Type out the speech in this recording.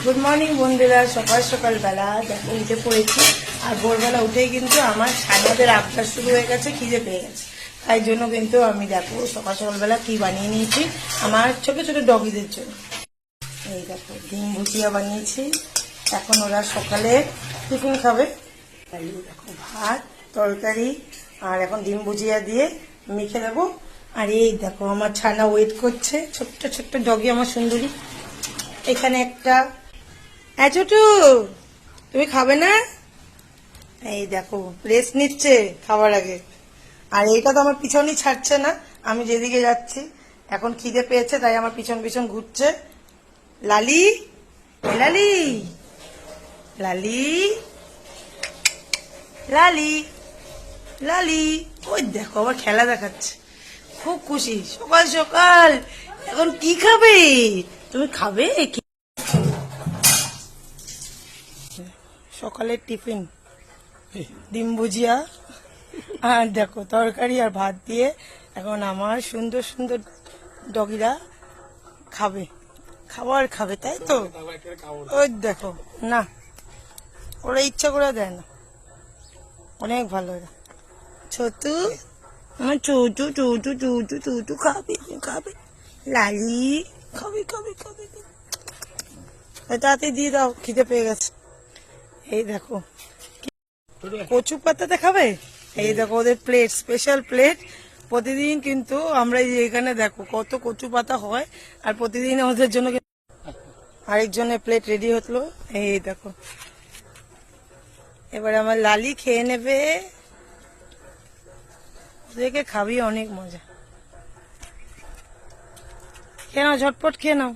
Good morning বন্ধুরা, সকাল সকাল বেলা দেখো উঠে পড়েছি। আর ভোরবেলা উঠেই কিন্তু আমার ছানাদের আবদার শুরু হয়ে গেছে, খিদে পেয়ে গেছে। তাই জন্য কিন্তু আমি দেখো সকাল সকালবেলা কি বানিয়ে নিয়েছি আমার ছোট ছোট ডগিদের জন্য। এই দেখো ডিম ভুজিয়া বানিয়েছি, এখন ওরা সকালে টিফিন খাবে। দেখো ভাত তরকারি আর এখন ডিম ভুজিয়া দিয়ে মেখে দেবো। আর এই দেখো আমার ছানা ওয়েট করছে, ছোট্ট ছোট্ট ডগি আমার সুন্দরী। এখানে একটা ছোটু, তুমি খাবে না? এই দেখো রেস্ট নিচ্ছে খাবার আগে। আর এইটা তো আমার পিছনই ছাড়ছে না, আমি যেদিকে যাচ্ছি। এখন খিদে পেয়েছে তাই আমার পিছন পিছন ঘুরছে। লালি, লালি, লালি, লালি, লালি, ওই দেখো আবার খেলা দেখাচ্ছে, খুব খুশি। সকাল সকাল এখন কি খাবে? তুমি খাবে? সকালের টিফিন ডিম ভুজিয়া আর দেখো তরকারি আর ভাত দিয়ে এখন আমার সুন্দর সুন্দর ডগিরা খাবে, খাবার খাবে, তাই তো? ওই দেখো না, ওরা ইচ্ছা করে দেয় না, অনেক ভালো এরা। ছোটু, আমার চুচু চুচু চুচু চুচু খাবে খাবে, লালি খাবে খাবে খাবে, তাতে দিয়ে দাও, খিদে পেয়ে গেছে। এই দেখো কচু পাতাতে খাবে। এই দেখো ওদের প্লেট, স্পেশাল প্লেট। প্রতিদিন কিন্তু আমরা এখানে দেখো কত কচু পাতা হয়, আর প্রতিদিন ওদের জন্য আরেকজনের প্লেট রেডি হতো। এই দেখো এবার আমার লালি খেয়ে নেবে, ওদেরকে খাবি অনেক মজা। খেয়ে নাও, ঝটপট খেয়ে নাও।